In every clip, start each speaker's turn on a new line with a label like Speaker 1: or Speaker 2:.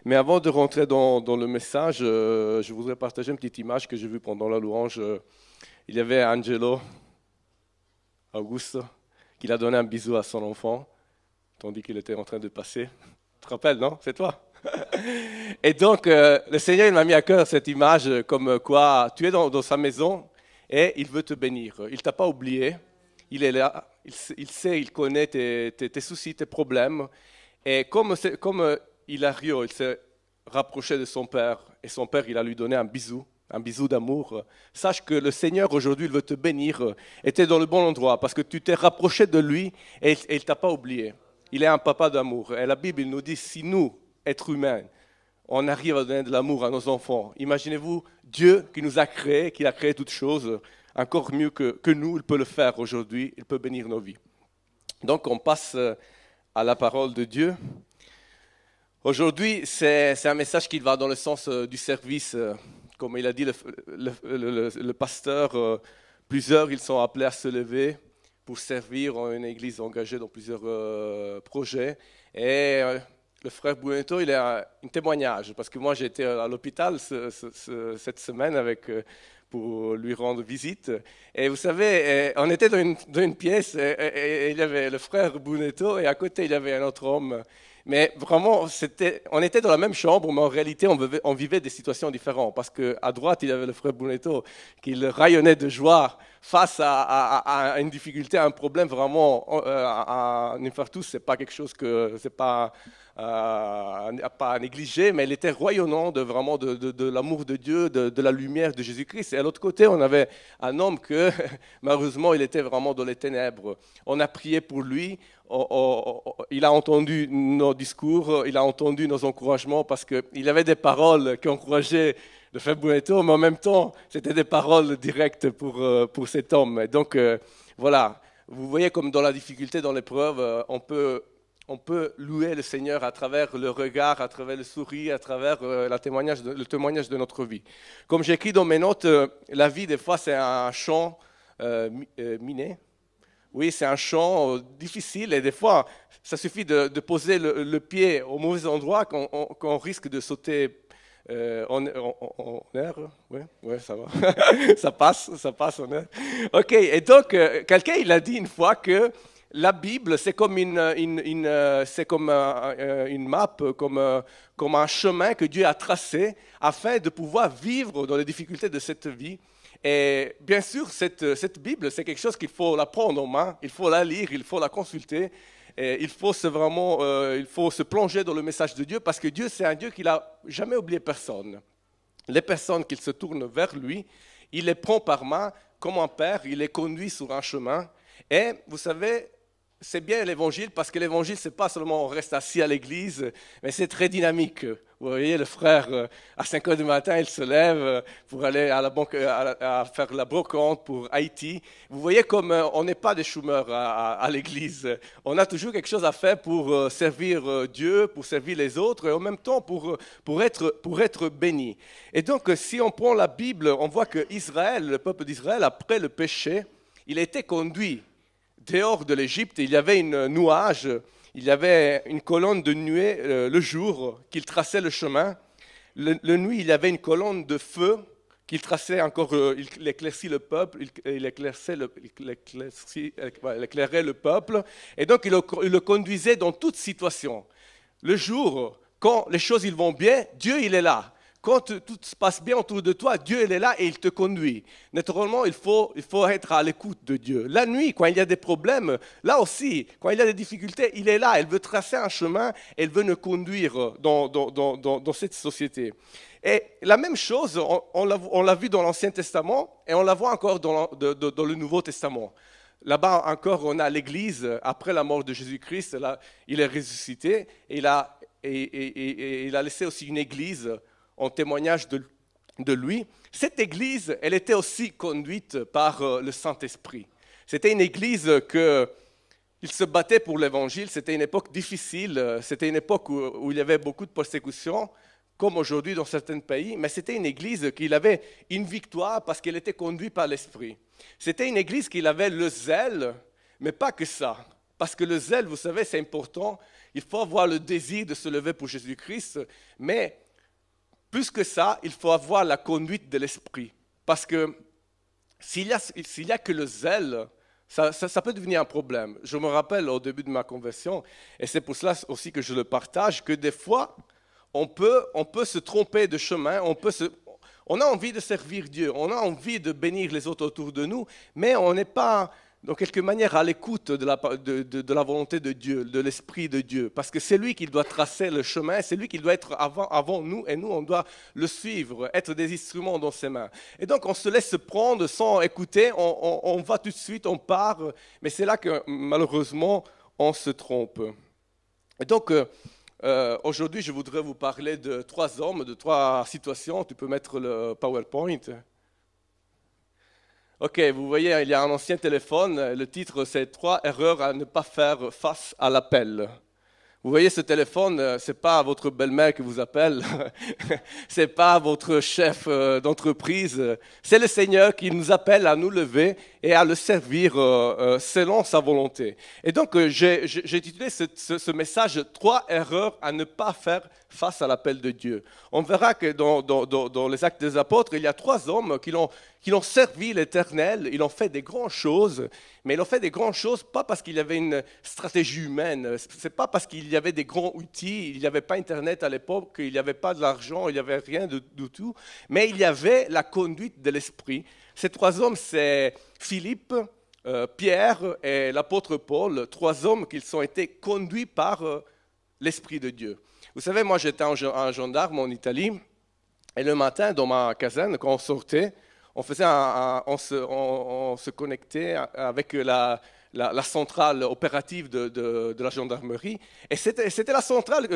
Speaker 1: Mais avant de rentrer dans le message, je voudrais partager une petite image que j'ai vue pendant la louange. Il y avait Angelo Augusto qui a donné un bisou à son enfant, tandis qu'il était en train de passer. Tu te rappelles, non? C'est toi? Et donc, le Seigneur il m'a mis à cœur cette image comme quoi tu es dans sa maison et il veut te bénir. Il ne t'a pas oublié, il est là, il sait, il connaît tes soucis, tes problèmes. Et comme Hilario, il s'est rapproché de son père et son père, il a lui donné un bisou d'amour. Sache que le Seigneur aujourd'hui, il veut te bénir et tu es dans le bon endroit parce que tu t'es rapproché de lui et il ne t'a pas oublié. Il est un papa d'amour. Et la Bible il nous dit, si nous, êtres humains, on arrive à donner de l'amour à nos enfants, imaginez-vous Dieu qui nous a créés, qui a créé toutes choses, encore mieux que nous, il peut le faire aujourd'hui, il peut bénir nos vies. Donc on passe à la parole de Dieu. Aujourd'hui, c'est un message qui va dans le sens du service. Comme il a dit le pasteur, plusieurs ils sont appelés à se lever pour servir en une église engagée dans plusieurs projets. Et le frère Bunetto, il a un témoignage, parce que moi j'étais à l'hôpital cette semaine pour lui rendre visite. Et vous savez, on était dans une pièce et il y avait le frère Bunetto et à côté il y avait un autre homme. Mais vraiment, on était dans la même chambre, mais en réalité, on vivait des situations différentes. Parce qu'à droite, il y avait le frère Bunetto qui rayonnait de joie face à une difficulté, à un problème vraiment à infarctus. C'est pas quelque chose c'est pas à négliger, mais il était rayonnant de l'amour de Dieu, de la lumière de Jésus-Christ. Et à l'autre côté, on avait un homme que, malheureusement, il était vraiment dans les ténèbres. On a prié pour lui. Il a entendu nos discours, il a entendu nos encouragements parce qu'il avait des paroles qui encourageaient le frère Bunetto, mais en même temps, c'était des paroles directes pour cet homme. Et donc, voilà, vous voyez comme dans la difficulté, dans l'épreuve, on peut louer le Seigneur à travers le regard, à travers le sourire, à travers le témoignage de notre vie. Comme j'écris dans mes notes, la vie, des fois, c'est un champ miné. Oui, c'est un champ difficile et des fois, ça suffit de poser le pied au mauvais endroit qu'on risque de sauter en air. Oui, ouais, ça va. Ça passe en air. Ok, et donc, quelqu'un il a dit une fois que la Bible, c'est comme une map, comme un chemin que Dieu a tracé afin de pouvoir vivre dans les difficultés de cette vie. Et bien sûr, cette Bible, c'est quelque chose qu'il faut la prendre en main, il faut la lire, il faut la consulter, et il faut se plonger dans le message de Dieu, parce que Dieu, c'est un Dieu qui n'a jamais oublié personne. Les personnes qui se tournent vers lui, il les prend par main comme un père, il les conduit sur un chemin. Et vous savez, c'est bien l'évangile, parce que l'évangile, c'est pas seulement on reste assis à l'église, mais c'est très dynamique. Vous voyez, le frère, à 5 heures du matin, il se lève pour aller à la banque, à faire la brocante pour Haïti. Vous voyez comme on n'est pas des chômeurs à l'église. On a toujours quelque chose à faire pour servir Dieu, pour servir les autres, et en même temps pour être béni. Et donc, si on prend la Bible, on voit que Israël, le peuple d'Israël, après le péché, il a été conduit dehors de l'Égypte. Il y avait un nuage. Il y avait une colonne de nuée le jour qui traçait le chemin. Le nuit, il y avait une colonne de feu qui traçait encore, il éclaircit le peuple, il éclairait le peuple. Et donc, il le conduisait dans toute situation. Le jour, quand les choses ils vont bien, Dieu, il est là. Quand tout se passe bien autour de toi, Dieu il est là et il te conduit. Naturellement, il faut être à l'écoute de Dieu. La nuit, quand il y a des problèmes, là aussi, quand il y a des difficultés, il est là. Il veut tracer un chemin et il veut nous conduire dans cette société. Et la même chose, on l'a vu dans l'Ancien Testament et on la voit encore dans le Nouveau Testament. Là-bas encore, on a l'Église, après la mort de Jésus-Christ, là, il est ressuscité et il a laissé aussi une Église en témoignage de lui. Cette église, elle était aussi conduite par le Saint-Esprit. C'était une église il se battait pour l'évangile, c'était une époque difficile, c'était une époque où il y avait beaucoup de persécutions, comme aujourd'hui dans certains pays, mais c'était une église qui avait une victoire parce qu'elle était conduite par l'Esprit. C'était une église qui avait le zèle, mais pas que ça. Parce que le zèle, vous savez, c'est important. Il faut avoir le désir de se lever pour Jésus-Christ, mais plus que ça, il faut avoir la conduite de l'esprit. Parce que s'il y a que le zèle, ça peut devenir un problème. Je me rappelle au début de ma conversion, et c'est pour cela aussi que je le partage, que des fois, on peut se tromper de chemin, on a envie de servir Dieu, on a envie de bénir les autres autour de nous, mais on n'est pas, dans quelque manière, à l'écoute de la volonté de Dieu, de l'Esprit de Dieu. Parce que c'est lui qui doit tracer le chemin, c'est lui qui doit être avant nous, et nous, on doit le suivre, être des instruments dans ses mains. Et donc, on se laisse prendre sans écouter, on va tout de suite, on part, mais c'est là que, malheureusement, on se trompe. Et donc, aujourd'hui, je voudrais vous parler de 3 hommes, de 3 situations. Tu peux mettre le PowerPoint. Ok, vous voyez, il y a un ancien téléphone. Le titre, c'est 3 erreurs à ne pas faire face à l'appel. Vous voyez, ce téléphone, ce n'est pas votre belle-mère qui vous appelle, ce n'est pas votre chef d'entreprise, c'est le Seigneur qui nous appelle à nous lever et à le servir selon sa volonté. Et donc, j'ai intitulé ce message « 3 erreurs à ne pas faire face à l'appel de Dieu ». On verra que dans les Actes des Apôtres, il y a 3 hommes qui l'ont servi l'Éternel, ils ont fait des grandes choses, mais ils ont fait des grandes choses pas parce qu'il y avait une stratégie humaine, c'est pas parce qu'il y avait des grands outils, il n'y avait pas Internet à l'époque, il n'y avait pas de l'argent, il n'y avait rien du tout, mais il y avait la conduite de l'Esprit. Ces 3 hommes, c'est Philippe, Pierre et l'apôtre Paul, 3 hommes qui ont été conduits par l'Esprit de Dieu. Vous savez, moi j'étais un gendarme en Italie, et le matin dans ma caserne, quand on sortait, on se connectait avec la centrale opérative de la gendarmerie. Et c'était la centrale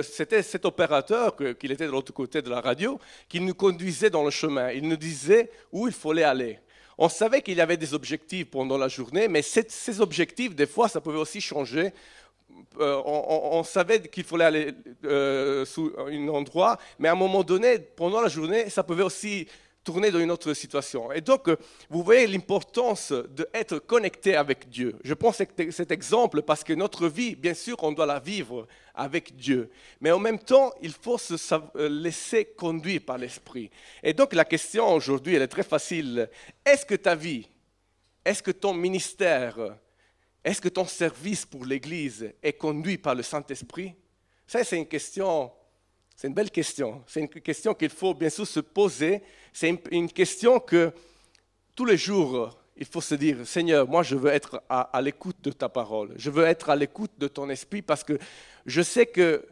Speaker 1: c'était cet opérateur, qu'il était de l'autre côté de la radio, qui nous conduisait dans le chemin. Il nous disait où il fallait aller. On savait qu'il y avait des objectifs pendant la journée, mais ces objectifs, des fois, ça pouvait aussi changer. On savait qu'il fallait aller sous un endroit, mais à un moment donné, pendant la journée, ça pouvait aussi tourner dans une autre situation. Et donc, vous voyez l'importance d'être connecté avec Dieu. Je prends cet exemple parce que notre vie, bien sûr, on doit la vivre avec Dieu. Mais en même temps, il faut se laisser conduire par l'Esprit. Et donc, la question aujourd'hui, elle est très facile. Est-ce que ta vie, est-ce que ton ministère, est-ce que ton service pour l'Église est conduit par le Saint-Esprit? Ça, c'est une question, c'est une belle question. C'est une question qu'il faut bien sûr se poser. C'est une question que tous les jours, il faut se dire, Seigneur, moi je veux être à l'écoute de ta parole. Je veux être à l'écoute de ton esprit parce que je sais que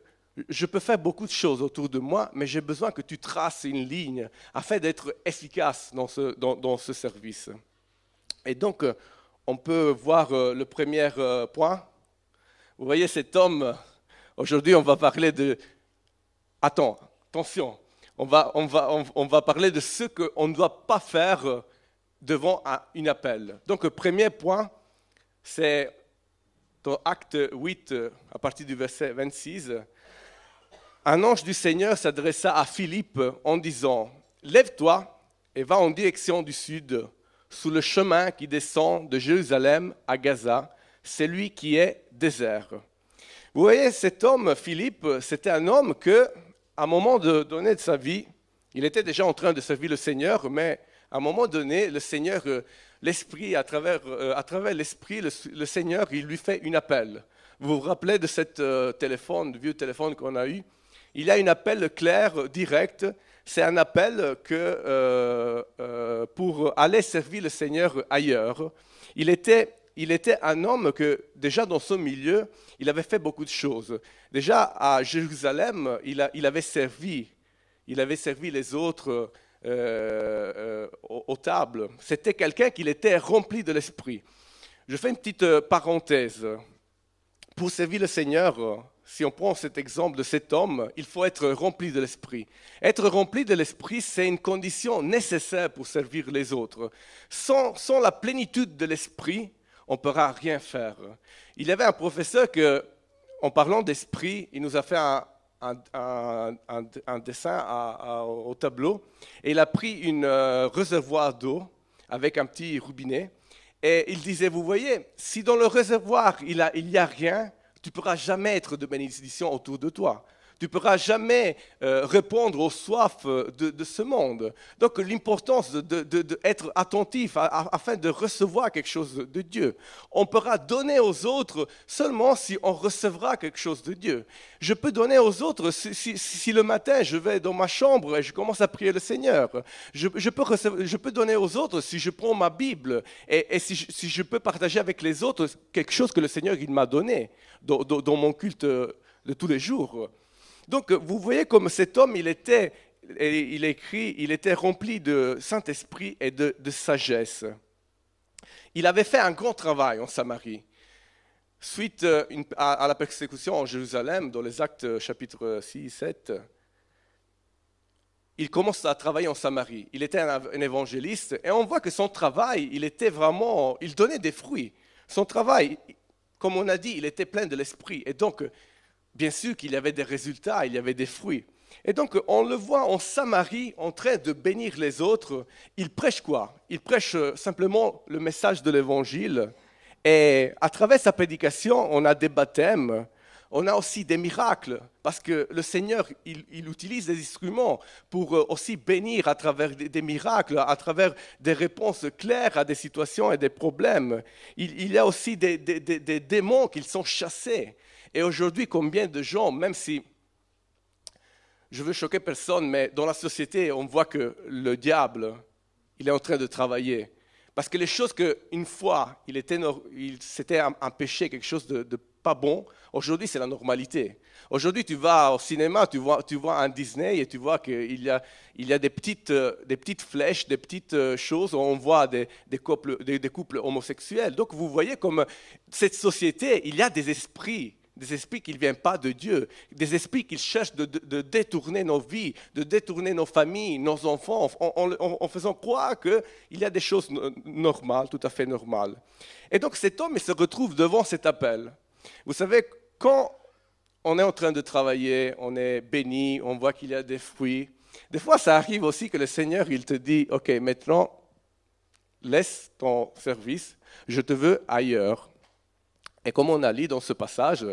Speaker 1: je peux faire beaucoup de choses autour de moi, mais j'ai besoin que tu traces une ligne afin d'être efficace dans ce service. Et donc, on peut voir le premier point. Vous voyez cet homme, aujourd'hui on va parler de... Attention, on va parler de ce qu'on ne doit pas faire devant un appel. Donc le premier point, c'est dans Acte 8, à partir du verset 26. Un ange du Seigneur s'adressa à Philippe en disant, « Lève-toi et va en direction du sud, sous le chemin qui descend de Jérusalem à Gaza, celui qui est désert. » Vous voyez, cet homme, Philippe, c'était un homme que, à un moment donné de sa vie, il était déjà en train de servir le Seigneur, mais à un moment donné, le Seigneur, l'Esprit, à travers l'Esprit, le Seigneur, il lui fait un appel. Vous vous rappelez de ce vieux téléphone qu'on a eu? Il y a un appel clair, direct. C'est un appel pour aller servir le Seigneur ailleurs. Il était un homme que, déjà dans son milieu, il avait fait beaucoup de choses. Déjà à Jérusalem, il avait servi les autres aux tables. C'était quelqu'un qui était rempli de l'Esprit. Je fais une petite parenthèse. Pour servir le Seigneur, si on prend cet exemple de cet homme, il faut être rempli de l'Esprit. Être rempli de l'Esprit, c'est une condition nécessaire pour servir les autres. Sans la plénitude de l'Esprit, on ne pourra rien faire. Il y avait un professeur que, en parlant d'esprit, il nous a fait un dessin au tableau et il a pris un réservoir d'eau avec un petit robinet Et il disait, vous voyez, si dans le réservoir il n'y a rien, tu ne pourras jamais être de bénédiction autour de toi. Tu ne pourras jamais répondre aux soifs de ce monde. Donc l'importance d'être attentif afin de recevoir quelque chose de Dieu. On pourra donner aux autres seulement si on recevra quelque chose de Dieu. Je peux donner aux autres si le matin je vais dans ma chambre et je commence à prier le Seigneur. Je peux donner aux autres si je prends ma Bible et si je peux partager avec les autres quelque chose que le Seigneur il m'a donné dans mon culte de tous les jours. Donc, vous voyez comme cet homme, il était rempli de Saint-Esprit et de sagesse. Il avait fait un grand travail en Samarie. Suite à la persécution en Jérusalem, dans les Actes chapitre 6, 7, il commence à travailler en Samarie. Il était un évangéliste et on voit que son travail, il donnait des fruits. Son travail, comme on a dit, il était plein de l'Esprit. Et donc, bien sûr qu'il y avait des résultats, il y avait des fruits. Et donc, on le voit en Samarie en train de bénir les autres. Il prêche quoi? Il prêche simplement le message de l'Évangile. Et à travers sa prédication, on a des baptêmes, on a aussi des miracles, parce que le Seigneur, il utilise des instruments pour aussi bénir à travers des miracles, à travers des réponses claires à des situations et des problèmes. Il y a aussi des démons qui sont chassés. Et aujourd'hui, combien de gens, même si je veux choquer personne, mais dans la société, on voit que le diable, il est en train de travailler. Parce que les choses qu'une fois, c'était un péché, quelque chose de pas bon, aujourd'hui, c'est la normalité. Aujourd'hui, tu vas au cinéma, tu vois un Disney et tu vois qu'il y a des petites flèches, des petites choses où on voit des couples homosexuels. Donc, vous voyez comme cette société, il y a des esprits qui ne viennent pas de Dieu, des esprits qui cherchent de détourner nos vies, de détourner nos familles, nos enfants, en faisant croire qu'il y a des choses normales, tout à fait normales. Et donc cet homme il se retrouve devant cet appel. Vous savez, quand on est en train de travailler, on est béni, on voit qu'il y a des fruits, des fois ça arrive aussi que le Seigneur il te dit, ok, maintenant, laisse ton service, je te veux ailleurs. Et comme on a lu dans ce passage,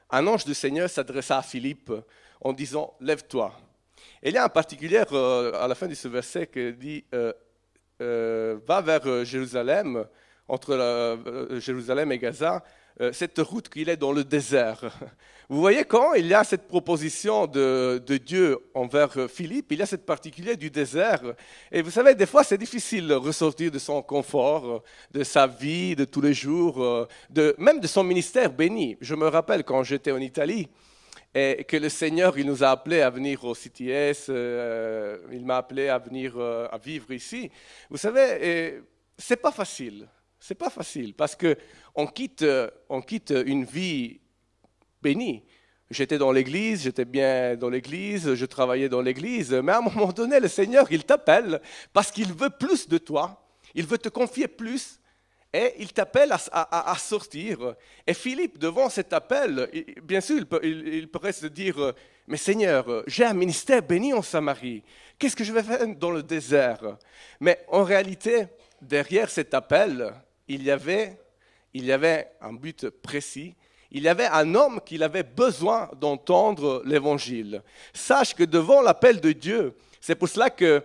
Speaker 1: un ange du Seigneur s'adressa à Philippe en disant « Lève-toi ». Et il y a un particulier à la fin de ce verset qui dit « Va vers Jérusalem, entre Jérusalem et Gaza, cette route qu'il est dans le désert ». Vous voyez, quand il y a cette proposition de Dieu envers Philippe, il y a cette particulier du désert. Et vous savez, des fois, c'est difficile de ressortir de son confort, de sa vie de tous les jours, même de son ministère béni. Je me rappelle quand j'étais en Italie, et que le Seigneur il nous a appelés à venir au CTS, il m'a appelé à venir à vivre ici. Vous savez, c'est pas facile. C'est pas facile parce qu'on quitte une vie béni. J'étais dans l'église, j'étais bien dans l'église, je travaillais dans l'église, mais à un moment donné, le Seigneur, il t'appelle parce qu'il veut plus de toi, il veut te confier plus et il t'appelle à sortir. Et Philippe, devant cet appel, bien sûr, il pourrait se dire, mais Seigneur, j'ai un ministère béni en Samarie, qu'est-ce que je vais faire dans le désert? Mais en réalité, derrière cet appel, il y avait un but précis. Il y avait un homme qui avait besoin d'entendre l'évangile. Sache que devant l'appel de Dieu, c'est pour cela que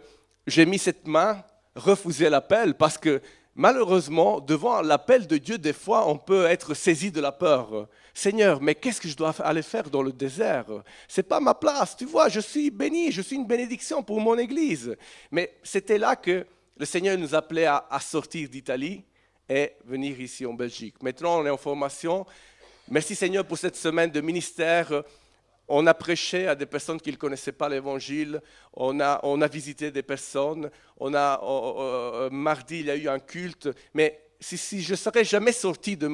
Speaker 1: j'ai mis cette main, refuser l'appel, parce que malheureusement, devant l'appel de Dieu, des fois, on peut être saisi de la peur. Seigneur, mais qu'est-ce que je dois aller faire dans le désert? Ce n'est pas ma place, tu vois, je suis béni, je suis une bénédiction pour mon église. Mais c'était là que le Seigneur nous appelait à sortir d'Italie et venir ici en Belgique. Maintenant, on est en formation. Merci Seigneur pour cette semaine de ministère. On a prêché à des personnes qui ne connaissaient pas l'Évangile. On a visité des personnes. Mardi, il y a eu un culte. Mais si je ne serais jamais sorti de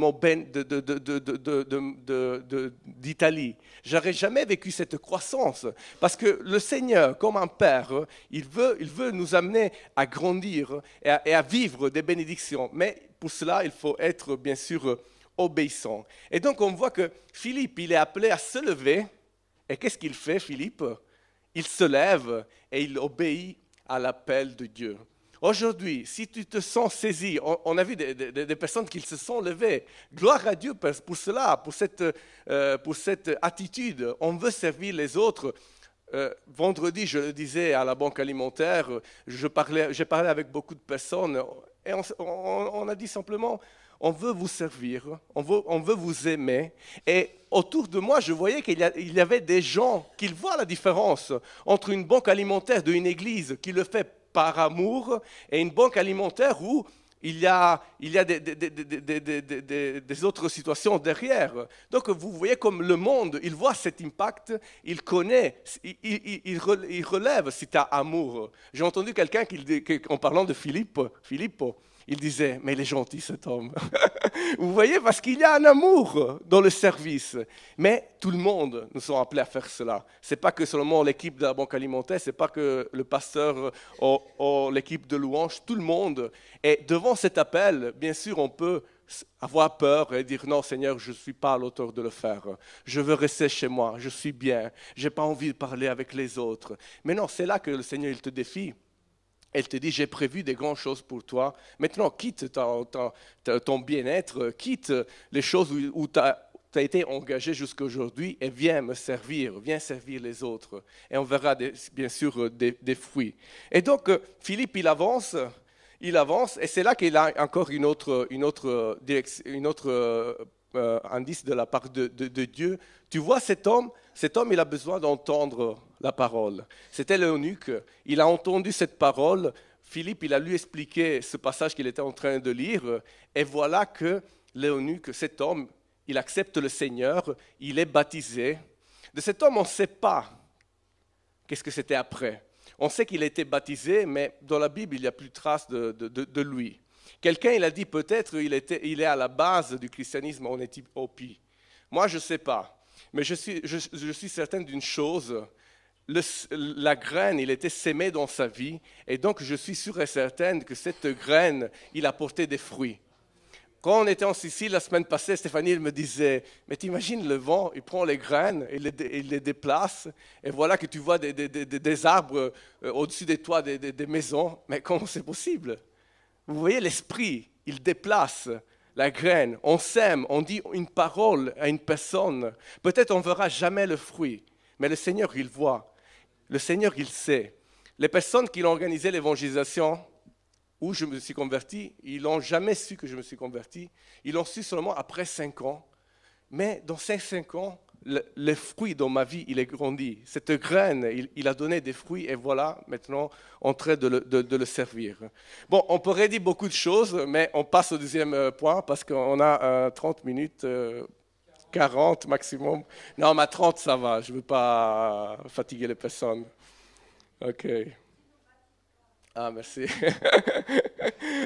Speaker 1: d'Italie, je n'aurais jamais vécu cette croissance. Parce que le Seigneur, comme un Père, il veut nous amener à grandir et à vivre des bénédictions. Mais pour cela, il faut être bien sûr obéissant. Et donc on voit que Philippe, il est appelé à se lever. Et qu'est-ce qu'il fait, Philippe? Il se lève et il obéit à l'appel de Dieu. Aujourd'hui, si tu te sens saisi, on a vu des personnes qui se sont levées. Gloire à Dieu pour cela, pour cette attitude. On veut servir les autres. Vendredi, je le disais à la banque alimentaire, j'ai parlé avec beaucoup de personnes et on a dit simplement, on veut vous servir, on veut vous aimer. Et autour de moi, je voyais qu'il y avait des gens qui voient la différence entre une banque alimentaire d'une église qui le fait par amour et une banque alimentaire où il y a des autres situations derrière. Donc vous voyez comme le monde, il voit cet impact, il connaît, il relève si tu as amour. J'ai entendu quelqu'un en parlant de Filippo, il disait, mais il est gentil cet homme. Vous voyez, parce qu'il y a un amour dans le service. Mais tout le monde, nous sommes appelés à faire cela. Ce n'est pas que seulement l'équipe de la banque alimentaire, ce n'est pas que le pasteur ou l'équipe de louange, tout le monde. Et devant cet appel, bien sûr, on peut avoir peur et dire, non Seigneur, je ne suis pas à l'auteur de le faire. Je veux rester chez moi, je suis bien, je n'ai pas envie de parler avec les autres. Mais non, c'est là que le Seigneur il te défie. Elle te dit, j'ai prévu des grandes choses pour toi. Maintenant, quitte ton bien-être, quitte les choses où tu as été engagé jusqu'à aujourd'hui et viens me servir, viens servir les autres. Et on verra bien sûr des fruits. Et donc, Philippe, il avance, et c'est là qu'il a encore une autre indice de la part de Dieu. Tu vois cet homme, il a besoin d'entendre la parole. C'était l'eunuque, il a entendu cette parole. Philippe, il a lui expliqué ce passage qu'il était en train de lire. Et voilà que l'eunuque, cet homme, il accepte le Seigneur, il est baptisé. De cet homme, on ne sait pas qu'est-ce que c'était après. On sait qu'il a été baptisé, mais dans la Bible, il n'y a plus de trace de lui. Quelqu'un, il a dit peut-être il est à la base du christianisme en Éthiopie. Moi, je ne sais pas. Mais je suis certain d'une chose, la graine, il était sémé dans sa vie, et donc je suis sûr et certaine que cette graine, il a porté des fruits. Quand on était en Sicile la semaine passée, Stéphanie elle me disait, mais t'imagines le vent, il prend les graines, il les déplace, et voilà que tu vois des arbres au-dessus des toits des maisons. Mais comment c'est possible? Vous voyez l'esprit, il déplace la graine, on sème, on dit une parole à une personne. Peut-être on ne verra jamais le fruit, mais le Seigneur, il voit. Le Seigneur, il sait. Les personnes qui ont organisé l'évangélisation, où je me suis converti, ils n'ont jamais su que je me suis converti. Ils l'ont su seulement après 5 ans. Mais dans ces 5 ans, le fruit dans ma vie, il est grandi. Cette graine, il a donné des fruits et voilà, maintenant, en train de le servir. Bon, on pourrait dire beaucoup de choses, mais on passe au deuxième point parce qu'on a 30 minutes, 40 maximum. Non, mais 30, ça va, je ne veux pas fatiguer les personnes. OK. Ah, merci.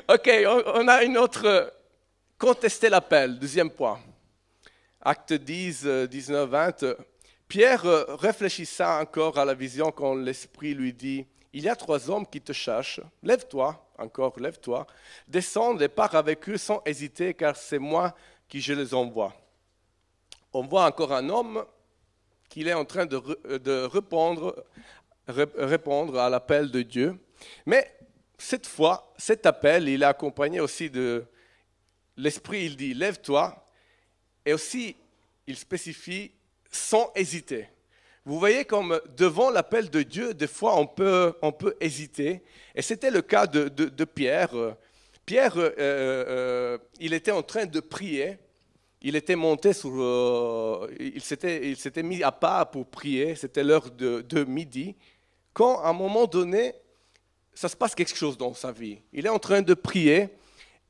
Speaker 1: OK, on a une autre. Contester l'appel, deuxième point. Acte 10, 19, 20. Pierre réfléchissa encore à la vision quand l'Esprit lui dit, « Il y a 3 hommes qui te cherchent. Lève-toi, encore, lève-toi. Descends et pars avec eux sans hésiter, car c'est moi qui je les envoie. » On voit encore un homme qui est en train de répondre à l'appel de Dieu. Mais cette fois, cet appel, il est accompagné aussi de l'Esprit, il dit, lève-toi, et aussi, il spécifie, sans hésiter. Vous voyez comme devant l'appel de Dieu, des fois, on peut hésiter, et c'était le cas de Pierre. Pierre, il était en train de prier, il était monté il s'était mis à part pour prier, c'était l'heure de midi, quand à un moment donné, ça se passe quelque chose dans sa vie. Il est en train de prier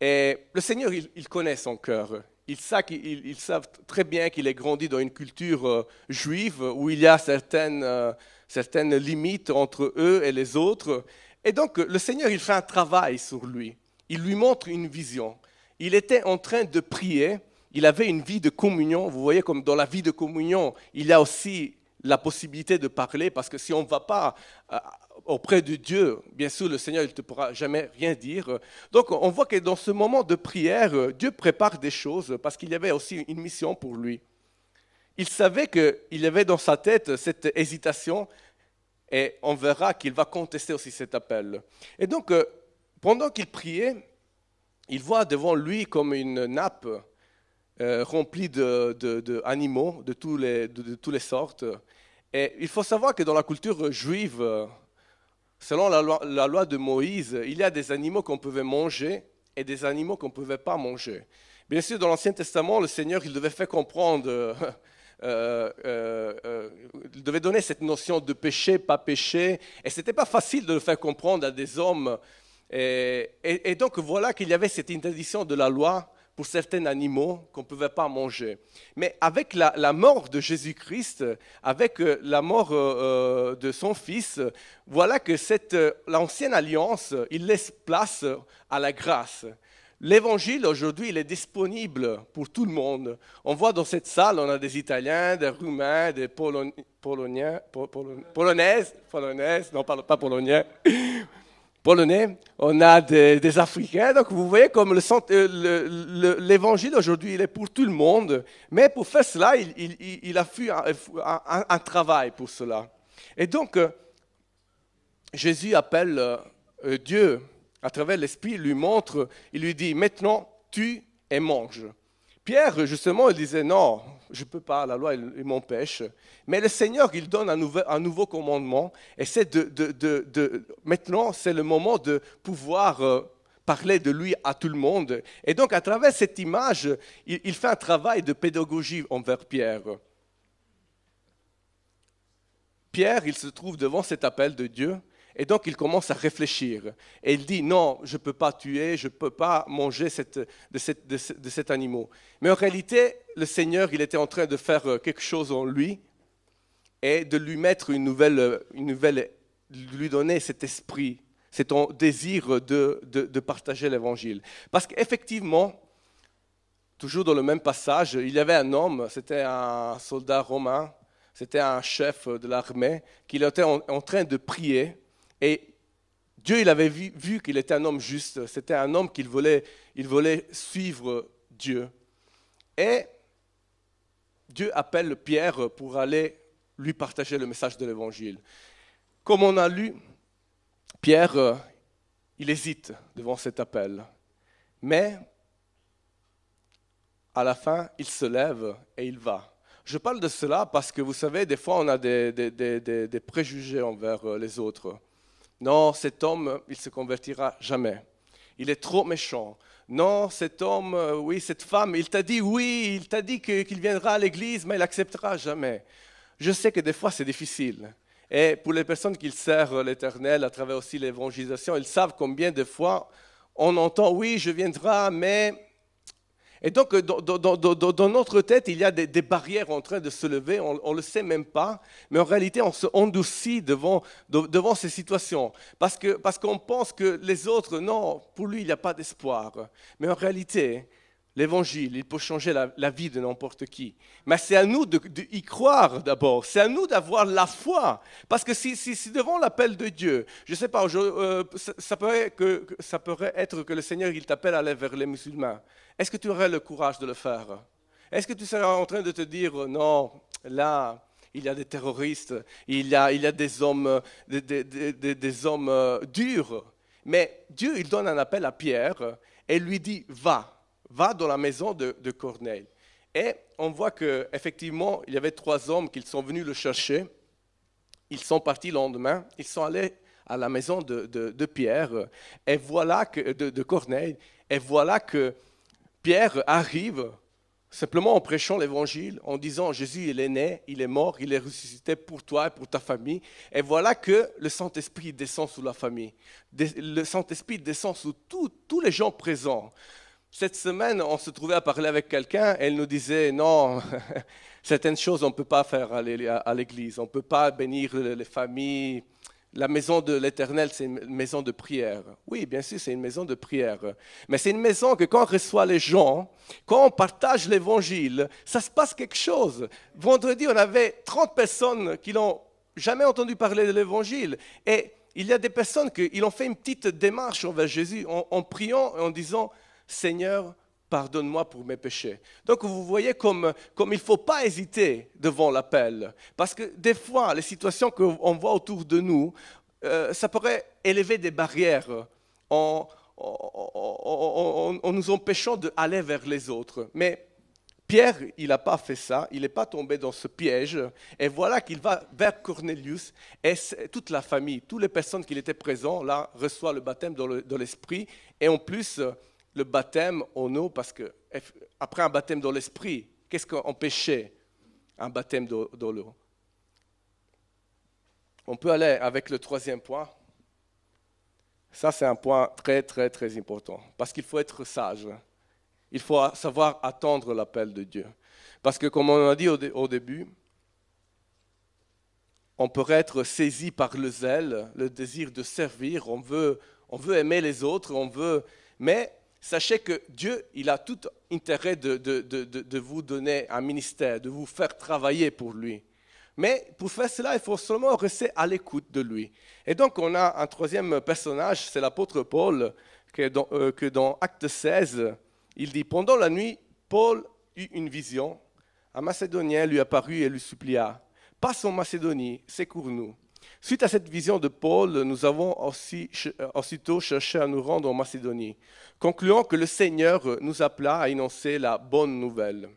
Speaker 1: et le Seigneur, il connaît son cœur. Ils savent très bien qu'il est grandi dans une culture juive où il y a certaines limites entre eux et les autres. Et donc, le Seigneur, il fait un travail sur lui. Il lui montre une vision. Il était en train de prier. Il avait une vie de communion. Vous voyez, comme dans la vie de communion, il y a aussi la possibilité de parler, parce que si on ne va pas auprès de Dieu, bien sûr, le Seigneur, il ne te pourra jamais rien dire. Donc, on voit que dans ce moment de prière, Dieu prépare des choses, parce qu'il y avait aussi une mission pour lui. Il savait qu'il y avait dans sa tête cette hésitation, et on verra qu'il va contester aussi cet appel. Et donc, Pendant qu'il priait, il voit devant lui comme une nappe remplie d'animaux de toutes les sortes. Et il faut savoir que dans la culture juive, selon la loi de Moïse, il y a des animaux qu'on pouvait manger et des animaux qu'on ne pouvait pas manger. Bien sûr, dans l'Ancien Testament, le Seigneur, il devait faire comprendre, il devait donner cette notion de péché, pas péché, et ce n'était pas facile de le faire comprendre à des hommes. Et donc voilà qu'il y avait cette interdiction de la loi pour certains animaux qu'on ne pouvait pas manger. Mais avec la mort de Jésus-Christ, avec la mort de son Fils, voilà que l'ancienne alliance, il laisse place à la grâce. L'évangile aujourd'hui, il est disponible pour tout le monde. On voit dans cette salle, on a des Italiens, des Roumains, des Polonaises, non pas polonais, polonais, on a des Africains. Donc vous voyez comme l'évangile aujourd'hui, il est pour tout le monde. Mais pour faire cela, il a fait un travail pour cela. Et donc, Jésus appelle Dieu à travers l'Esprit, il lui montre, il lui dit, maintenant, tue et mange. Pierre, justement, il disait, non, je ne peux pas, la loi, il m'empêche. Mais le Seigneur, il donne un nouveau commandement, et c'est maintenant, c'est le moment de pouvoir parler de lui à tout le monde. Et donc, à travers cette image, il fait un travail de pédagogie envers Pierre. Pierre, il se trouve devant cet appel de Dieu, et donc il commence à réfléchir. Et il dit, non, je ne peux pas tuer, je ne peux pas manger de cet animal. Mais en réalité, le Seigneur, il était en train de faire quelque chose en lui et de lui mettre de lui donner cet esprit, cet désir de partager l'évangile. Parce qu'effectivement, toujours dans le même passage, il y avait un homme, c'était un soldat romain, c'était un chef de l'armée, qui était en train de prier. Et Dieu, il avait vu qu'il était un homme juste, c'était un homme il voulait suivre Dieu. Et Dieu appelle Pierre pour aller lui partager le message de l'Évangile. Comme on a lu, Pierre, il hésite devant cet appel. Mais à la fin, il se lève et il va. Je parle de cela parce que vous savez, des fois on a des préjugés envers les autres. Non, cet homme, il ne se convertira jamais. Il est trop méchant. Non, cet homme, oui, cette femme, il t'a dit oui, il t'a dit qu'il viendra à l'église, mais il n'acceptera jamais. Je sais que des fois, c'est difficile. Et pour les personnes qui servent l'Éternel à travers aussi l'évangélisation, ils savent combien de fois on entend oui, je viendrai, mais... Et donc, dans notre tête, il y a des barrières en train de se lever, on ne le sait même pas, mais en réalité, on se endurcit devant ces situations. Parce qu'on pense que les autres, non, pour lui, il n'y a pas d'espoir. Mais en réalité, l'Évangile, il peut changer la vie de n'importe qui. Mais c'est à nous d'y croire d'abord, c'est à nous d'avoir la foi. Parce que si devant l'appel de Dieu, je ne sais pas, ça pourrait être que le Seigneur, il t'appelle à aller vers les musulmans. Est-ce que tu aurais le courage de le faire? Est-ce que tu serais en train de te dire, non, là, il y a des terroristes, il y a des hommes, des hommes durs. Mais Dieu, il donne un appel à Pierre et lui dit, va dans la maison de Corneille. Et on voit qu'effectivement, il y avait 3 hommes qui sont venus le chercher. Ils sont partis le lendemain, ils sont allés à la maison de Pierre, et voilà de Corneille, et voilà que Pierre arrive simplement en prêchant l'évangile, en disant Jésus, il est né, il est mort, il est ressuscité pour toi et pour ta famille. Et voilà que le Saint-Esprit descend sur la famille. Le Saint-Esprit descend sur tous les gens présents. Cette semaine, on se trouvait à parler avec quelqu'un, elle nous disait non, certaines choses on ne peut pas faire à l'église, on ne peut pas bénir les familles. La maison de l'Éternel, c'est une maison de prière. Oui, bien sûr, c'est une maison de prière. Mais c'est une maison que quand on reçoit les gens, quand on partage l'évangile, ça se passe quelque chose. Vendredi, on avait 30 personnes qui n'ont jamais entendu parler de l'évangile. Et il y a des personnes qui ont fait une petite démarche envers Jésus en priant et en disant « Seigneur, pardonne-moi pour mes péchés ». Donc vous voyez comme il ne faut pas hésiter devant l'appel. Parce que des fois, les situations qu'on voit autour de nous, ça pourrait élever des barrières. en nous empêchant d'aller vers les autres. Mais Pierre, il n'a pas fait ça, il n'est pas tombé dans ce piège. Et voilà qu'il va vers Cornelius et toute la famille, toutes les personnes qui étaient présentes, là, reçoivent le baptême dans l'esprit. Et en plus, le baptême en eau, parce que après un baptême dans l'esprit, qu'est-ce qu'empêchait un baptême dans l'eau? On peut aller avec le troisième point. Ça, c'est un point très, très, très important, parce qu'il faut être sage. Il faut savoir attendre l'appel de Dieu. Parce que, comme on a dit au début, on pourrait être saisi par le zèle, le désir de servir, on veut aimer les autres, mais sachez que Dieu, il a tout intérêt de vous donner un ministère, de vous faire travailler pour lui. Mais pour faire cela, il faut seulement rester à l'écoute de lui. Et donc, on a un troisième personnage, c'est l'apôtre Paul, que dans Acte 16, il dit, pendant la nuit, Paul eut une vision. Un Macédonien lui apparut et lui supplia, passe en Macédonie, secours-nous. Suite à cette vision de Paul, nous avons aussitôt cherché à nous rendre en Macédonie, concluant que le Seigneur nous appela à annoncer la bonne nouvelle.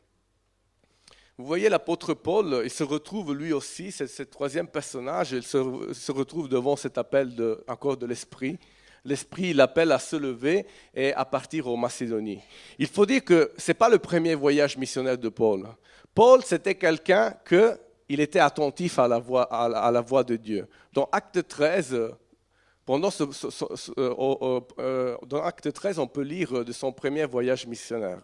Speaker 1: Vous voyez l'apôtre Paul, il se retrouve lui aussi, c'est ce troisième personnage, il se retrouve devant cet appel encore de l'Esprit. L'Esprit l'appelle à se lever et à partir en Macédonie. Il faut dire que ce n'est pas le premier voyage missionnaire de Paul. Paul, c'était quelqu'un qu'il était attentif à la voix de Dieu. Dans Acte 13, dans Acte 13, on peut lire de son premier voyage missionnaire.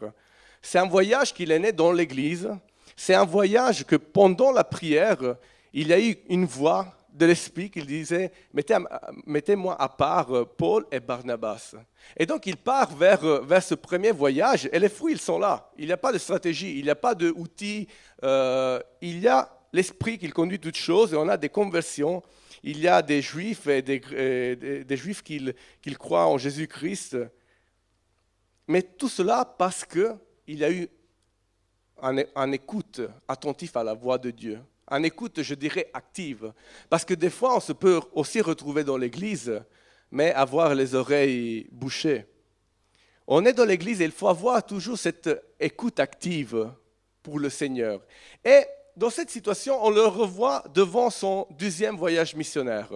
Speaker 1: C'est un voyage qu'il est né dans l'Église. C'est un voyage que pendant la prière, il y a eu une voix de l'Esprit qui disait « Mettez-moi à part Paul et Barnabas ». Et donc il part vers ce premier voyage et les fruits, ils sont là. Il n'y a pas de stratégie, il n'y a pas d'outils, il y a l'Esprit qui conduit toutes choses et on a des conversions. Il y a des Juifs et des Juifs qui croient en Jésus-Christ. Mais tout cela parce qu'il y a eu un écoute attentif à la voix de Dieu. Un écoute, je dirais, active. Parce que des fois, on se peut aussi retrouver dans l'église, mais avoir les oreilles bouchées. On est dans l'église et il faut avoir toujours cette écoute active pour le Seigneur. Et dans cette situation, on le revoit devant son deuxième voyage missionnaire.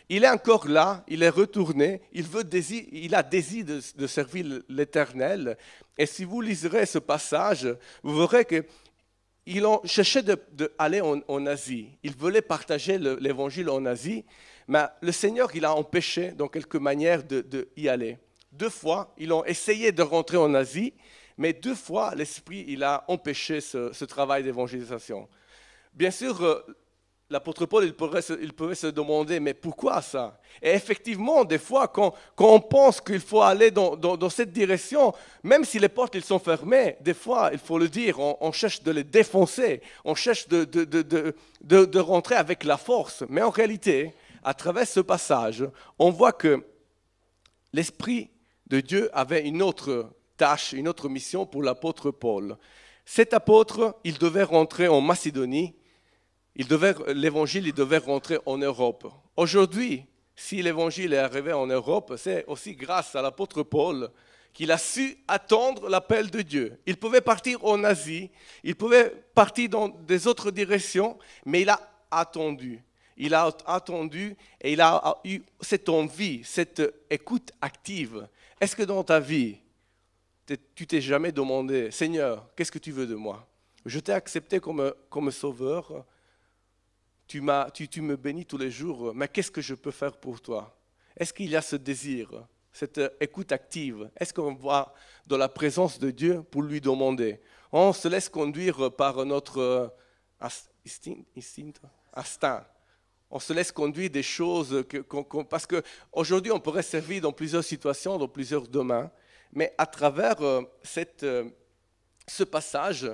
Speaker 1: Il est encore là, il est retourné, il a désir de servir l'Éternel. Et si vous liserez ce passage, vous verrez qu'il cherchait d'aller en Asie. Il voulait partager l'évangile en Asie, mais le Seigneur, il a empêché, dans quelque manière, d'y aller. 2 fois, ils ont essayé de rentrer en Asie, mais 2 fois, l'Esprit, il a empêché ce travail d'évangélisation. Bien sûr, l'apôtre Paul, il pouvait se demander, mais pourquoi ça? Et effectivement, des fois, quand on pense qu'il faut aller dans cette direction, même si les portes ils sont fermées, des fois, il faut le dire, on cherche de les défoncer, on cherche de rentrer avec la force. Mais en réalité, à travers ce passage, on voit que l'Esprit de Dieu avait une autre tâche, une autre mission pour l'apôtre Paul. Cet apôtre, il devait rentrer en Macédonie. L'évangile, il devait rentrer en Europe. Aujourd'hui, si l'évangile est arrivé en Europe, c'est aussi grâce à l'apôtre Paul qu'il a su attendre l'appel de Dieu. Il pouvait partir en Asie, il pouvait partir dans des autres directions, mais il a attendu. Il a attendu et il a eu cette envie, cette écoute active. Est-ce que dans ta vie, tu t'es jamais demandé, Seigneur, qu'est-ce que tu veux de moi? Je t'ai accepté comme sauveur. Tu me bénis tous les jours, mais qu'est-ce que je peux faire pour toi? Est-ce qu'il y a ce désir, cette écoute active? Est-ce qu'on va dans la présence de Dieu pour lui demander? On se laisse conduire par notre instinct. On se laisse conduire des choses, parce qu'aujourd'hui on pourrait servir dans plusieurs situations, dans plusieurs domaines, mais à travers ce passage,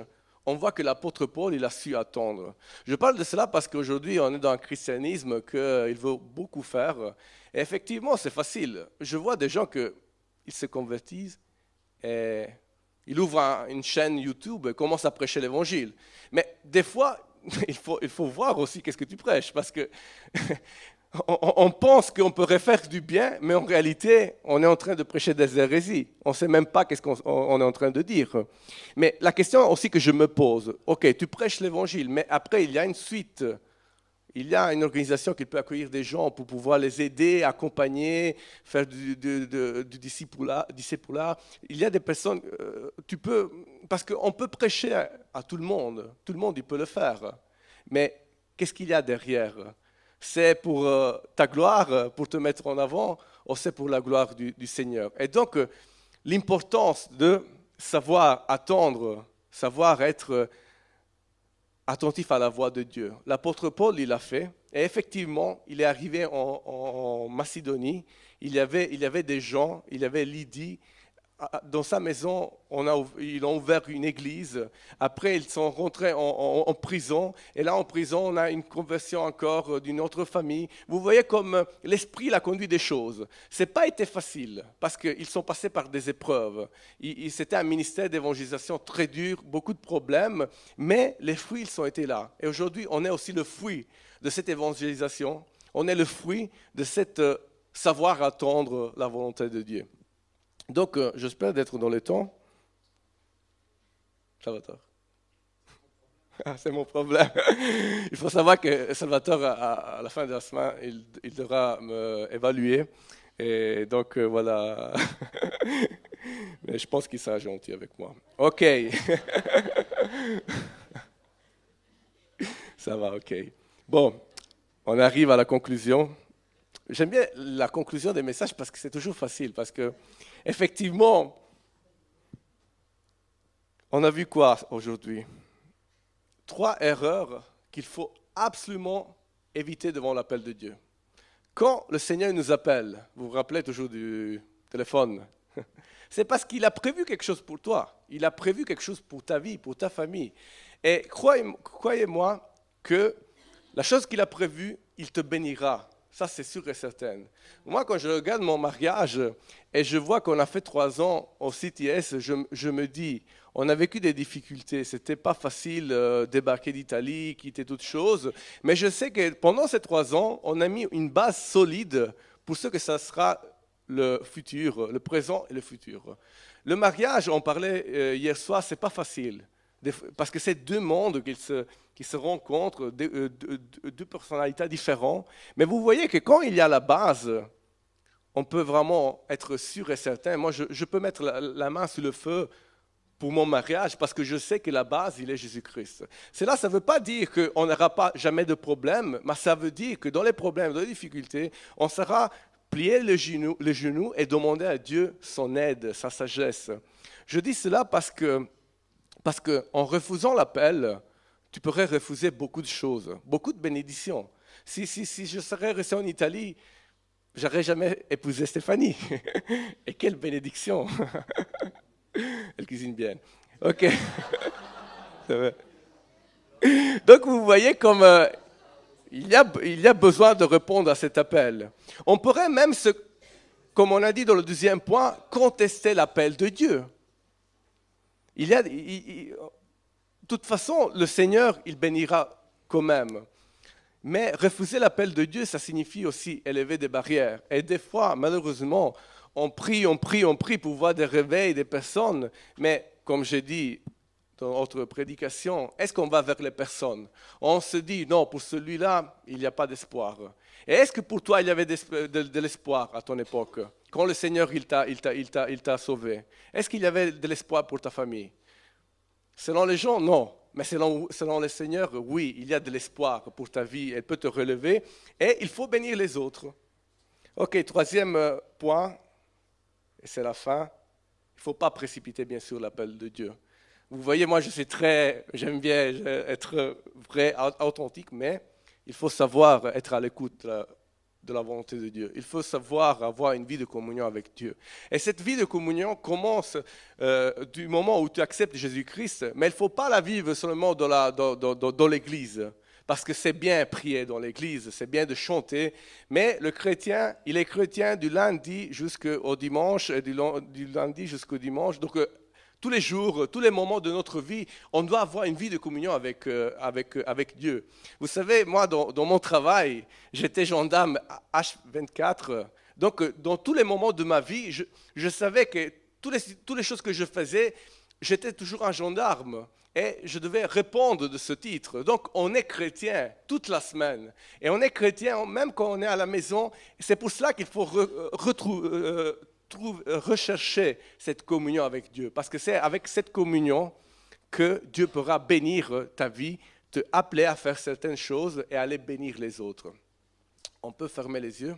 Speaker 1: on voit que l'apôtre Paul, il a su attendre. Je parle de cela parce qu'aujourd'hui, on est dans un christianisme qu'il veut beaucoup faire. Et effectivement, c'est facile. Je vois des gens qui se convertissent et ils ouvrent une chaîne YouTube et commencent à prêcher l'évangile. Mais des fois, il faut voir aussi qu'est-ce que tu prêches. Parce que On pense qu'on pourrait faire du bien, mais en réalité, on est en train de prêcher des hérésies. On ne sait même pas qu'est-ce qu'on est en train de dire. Mais la question aussi que je me pose, ok, tu prêches l'évangile, mais après, il y a une suite. Il y a une organisation qui peut accueillir des gens pour pouvoir les aider, accompagner, faire du discipulat. Il y a des personnes, parce qu'on peut prêcher à tout le monde il peut le faire. Mais qu'est-ce qu'il y a derrière? C'est pour ta gloire, pour te mettre en avant, ou c'est pour la gloire du Seigneur? Et donc, l'importance de savoir attendre, savoir être attentif à la voix de Dieu. L'apôtre Paul, il l'a fait, et effectivement, il est arrivé en Macédonie, il y avait des gens, il y avait Lydie. Dans sa maison, ils ont ouvert une église. Après, ils sont rentrés en prison. Et là, en prison, on a une conversion encore d'une autre famille. Vous voyez comme l'Esprit l'a conduit des choses. Ce n'a pas été facile, parce qu'ils sont passés par des épreuves. C'était un ministère d'évangélisation très dur, beaucoup de problèmes, mais les fruits, ils ont été là. Et aujourd'hui, on est aussi le fruit de cette évangélisation. On est le fruit de cette savoir attendre la volonté de Dieu. Donc, j'espère d'être dans le temps. Salvatore. Ah, c'est mon problème. Il faut savoir que Salvatore, à la fin de la semaine, il devra m'évaluer. Et donc, voilà. Mais je pense qu'il sera gentil avec moi. OK. Ça va, OK. Bon, on arrive à la conclusion. J'aime bien la conclusion des messages parce que c'est toujours facile. Parce que, effectivement, on a vu quoi aujourd'hui? 3 erreurs qu'il faut absolument éviter devant l'appel de Dieu. Quand le Seigneur nous appelle, vous vous rappelez toujours du téléphone, c'est parce qu'il a prévu quelque chose pour toi. Il a prévu quelque chose pour ta vie, pour ta famille. Et croyez-moi que la chose qu'il a prévue, il te bénira. Ça, c'est sûr et certain. Moi, quand je regarde mon mariage et je vois qu'on a fait 3 ans au CTS, je me dis, on a vécu des difficultés. Ce n'était pas facile débarquer d'Italie, quitter toutes choses. Mais je sais que pendant ces 3 ans, on a mis une base solide pour ce que ça sera le futur, le présent et le futur. Le mariage, on parlait hier soir, ce n'est pas facile. Parce que c'est 2 mondes qui se rencontrent, 2 personnalités différentes. Mais vous voyez que quand il y a la base, on peut vraiment être sûr et certain. Moi, je peux mettre la main sur le feu pour mon mariage parce que je sais que la base, il est Jésus-Christ. Cela, ça ne veut pas dire qu'on n'aura pas jamais de problème, mais ça veut dire que dans les problèmes, dans les difficultés, on sera plier les genoux et demander à Dieu son aide, sa sagesse. Je dis cela parce que en refusant l'appel, tu pourrais refuser beaucoup de choses, beaucoup de bénédictions. Si je serais resté en Italie, je n'aurais jamais épousé Stéphanie. Et quelle bénédiction! Elle cuisine bien. Ok. Donc vous voyez comme il y a besoin de répondre à cet appel. On pourrait même, comme on a dit dans le 2e point, contester l'appel de Dieu. De toute façon, le Seigneur, il bénira quand même. Mais refuser l'appel de Dieu, ça signifie aussi élever des barrières. Et des fois, malheureusement, on prie pour voir des réveils des personnes. Mais comme j'ai dit dans notre prédication, est-ce qu'on va vers les personnes? On se dit, non, pour celui-là, il n'y a pas d'espoir. Et est-ce que pour toi, il y avait de l'espoir à ton époque? Quand le Seigneur, il t'a sauvé. Est-ce qu'il y avait de l'espoir pour ta famille? Selon les gens, non. Mais selon le Seigneur, oui, il y a de l'espoir pour ta vie. Elle peut te relever. Et il faut bénir les autres. Ok, 3e point, et c'est la fin. Il ne faut pas précipiter, bien sûr, l'appel de Dieu. Vous voyez, moi, j'aime bien être vrai, authentique, mais il faut savoir être à l'écoute de la volonté de Dieu. Il faut savoir avoir une vie de communion avec Dieu. Et cette vie de communion commence du moment où tu acceptes Jésus-Christ, mais il ne faut pas la vivre seulement dans l'église, parce que c'est bien prier dans l'église, c'est bien de chanter, mais le chrétien, il est chrétien du lundi jusqu'au dimanche, et du lundi jusqu'au dimanche. Donc, tous les jours, tous les moments de notre vie, on doit avoir une vie de communion avec Dieu. Vous savez, moi, dans mon travail, j'étais gendarme H24. Donc, dans tous les moments de ma vie, je savais que toutes les choses que je faisais, j'étais toujours un gendarme. Et je devais répondre de ce titre. Donc, on est chrétien toute la semaine. Et on est chrétien même quand on est à la maison. C'est pour cela qu'il faut rechercher cette communion avec Dieu. Parce que c'est avec cette communion que Dieu pourra bénir ta vie, te appeler à faire certaines choses et aller bénir les autres. On peut fermer les yeux.